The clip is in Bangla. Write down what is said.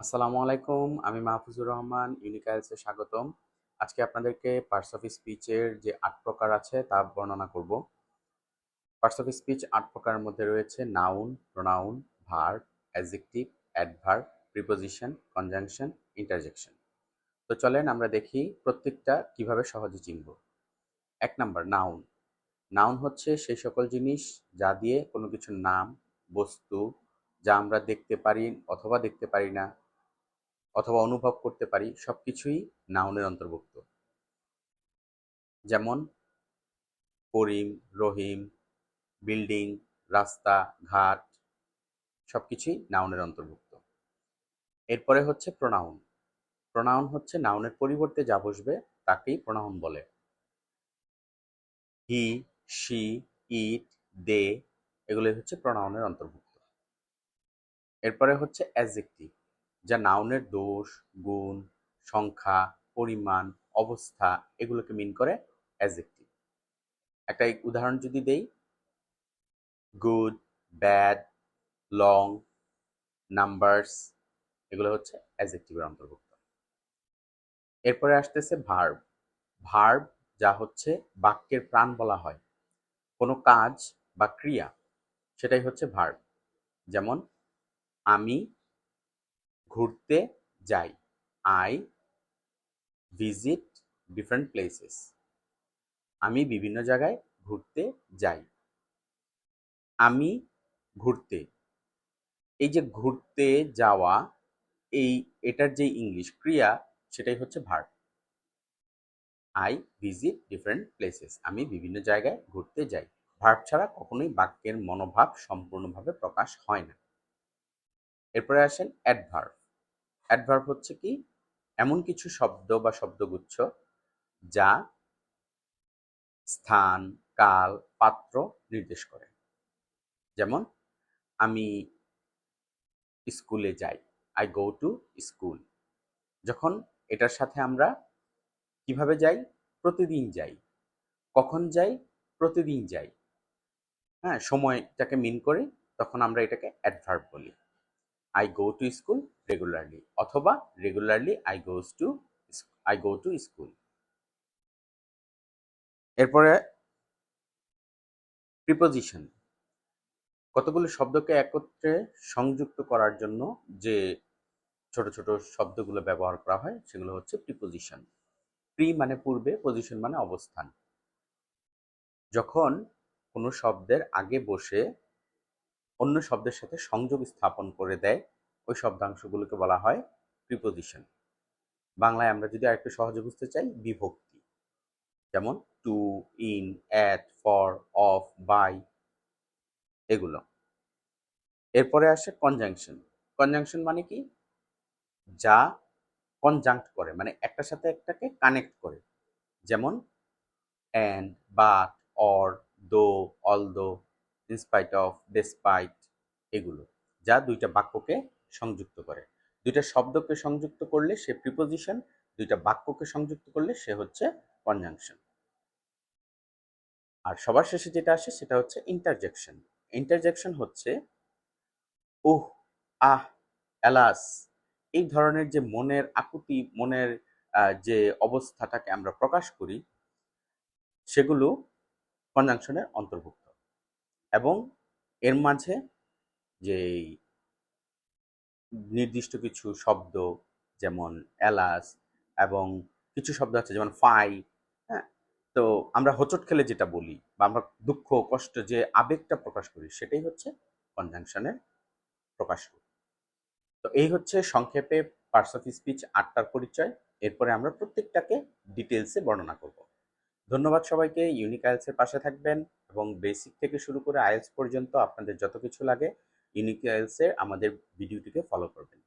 আসসালামু আলাইকুম। আমি মাহফুজুর রহমান, ইউনিক-আইএলস-এ স্বাগতম। আজকে আপনাদেরকে পার্টস অফ স্পিচের যে ৮ প্রকার আছে তা বর্ণনা করব। পার্টস অফ স্পিচ ৮ প্রকারের মধ্যে রয়েছে noun, pronoun, verb, adjective, adverb, preposition, conjunction, interjection. তো চলেন আমরা দেখি প্রত্যেকটা কিভাবে সহজে চিনব। ১ নাম্বার নাউন। নাউন হচ্ছে সেই সকল জিনিস যা দিয়ে কোনো কিছুর নাম, বস্তু, যা আমরা দেখতে পারি অথবা দেখতে পারি না অথবা অনুভব করতে পারি, সবকিছুই নাউনের অন্তর্ভুক্ত। যেমন করিম, রহিম, বিল্ডিং, রাস্তা, ঘাট, সবকিছুই নাউনের অন্তর্ভুক্ত। এরপরে হচ্ছে প্রোনাউন। প্রোনাউন হচ্ছে নাউনের পরিবর্তে যা বসবে তাকেই প্রোনাউন বলে। হি, শি, ইট, দে এগুলো হচ্ছে প্রোনাউনের অন্তর্ভুক্ত। এরপরে হচ্ছে অ্যাডজেক্টিভ, যা নাউনের দোষ, গুণ, সংখ্যা, পরিমাণ, অবস্থা এগুলোকে মিন করে অ্যাডজেক্টিভ। একটা উদাহরণ যদি দেই, গুড, ব্যাড, লং, নাম্বারস এগুলো হচ্ছে অ্যাডজেক্টিভের অন্তর্ভুক্ত। এরপরে আসতেছে ভার্ব। ভার্ব যা হচ্ছে বাক্যের প্রাণ বলা হয়, কোনো কাজ বা ক্রিয়া, সেটাই হচ্ছে ভার্ব। যেমন আমি ঘুরতে যাই, আই ভিজিট ডিফারেন্ট প্লেসেস। আমি বিভিন্ন জায়গায় ঘুরতে যাই। আমি ঘুরতে, এই যে ঘুরতে যাওয়া, এটার যে ইংলিশ ক্রিয়া সেটাই হচ্ছে verb. I visit different places, আমি বিভিন্ন জায়গায় ঘুরতে যাই। ভার্ব ছাড়া কখনোই বাক্যের মনোভাব সম্পূর্ণভাবে প্রকাশ হয় না। এরপরে আসেন অ্যাডভার্ব। অ্যাডভার্ব হচ্ছে কি, এমন কিছু শব্দ বা শব্দগুচ্ছ যা স্থান, কাল, পাত্র নির্দেশ করে। যেমন আমি স্কুলে যাই, আই গো টু স্কুল। যখন এটার সাথে আমরা কিভাবে যাই, প্রতিদিন যাই। কখন যাই, প্রতিদিন যাই। হ্যাঁ, সময়টাকে মিন করে তখন আমরা এটাকে অ্যাডভার্ব বলি। I go to school regularly, অথবা regularly I go to school. এরপরে প্রিপোজিশন, কতগুলো শব্দকে একত্রে সংযুক্ত করার জন্য যে ছোট ছোট শব্দগুলো ব্যবহার করা হয় সেগুলো হচ্ছে প্রিপোজিশন। প্রি মানে পূর্বে, পজিশন মানে অবস্থান। যখন কোনো শব্দের আগে বসে অন্য শব্দের সাথে সংযোগ স্থাপন করে দেয়, ওই শব্দাংশগুলোকে বলা হয় প্রিপোজিশন। বাংলায় আমরা যদি আরেকটু সহজে বুঝতে চাই, বিভক্তি। যেমন to, in, at, for, of, by এগুলো। এরপরে আসে কনজাংশন। কনজাংশন মানে কি, যা কনজাংক্ট করে, মানে একটার সাথে একটাকে কানেক্ট করে। যেমন অ্যান্ড, বাট, অর, দো, অলদো, ইনস্পাইট অফ, ডেসপাইট এগুলো, যা দুইটা বাক্যকে সংযুক্ত করে। দুইটা শব্দকে সংযুক্ত করলে সে প্রিপোজিশন, দুইটা বাক্যকে সংযুক্ত করলে সে হচ্ছে কনজাংশন। আর সবার শেষে যেটা আসে সেটা হচ্ছে ইন্টারজেকশন। ইন্টারজেকশন হচ্ছে উহ, আহ, এলাস, এই ধরনের যে মনের আকুতি, মনের যে অবস্থাটাকে আমরা প্রকাশ করি, সেগুলো কনজাংশনের অন্তর্ভুক্ত। এবং এর মাঝে যে নির্দিষ্ট কিছু শব্দ, যেমন এলাস, এবং কিছু শব্দ আছে যেমন ফাই, হ্যাঁ, তো আমরা হোঁচট খেলে যেটা বলি বা আমরা দুঃখ কষ্ট যে আবেগটা প্রকাশ করি সেটাই হচ্ছে কনজাংশনের প্রকাশ রূপ। তো এই হচ্ছে সংক্ষেপে পার্টস অফ স্পিচ ৮টার পরিচয়। এরপরে আমরা প্রত্যেকটাকে ডিটেলসে বর্ণনা করব। ধন্যবাদ সবাইকে। ইউনিক আইএলস এর পাশে থাকবেন এবং বেসিক থেকে শুরু করে আইএলস পর্যন্ত আপনাদের যত কিছু লাগে, ইউনিক আইএলস এর আমাদের ভিডিওটিকে ফলো করবেন।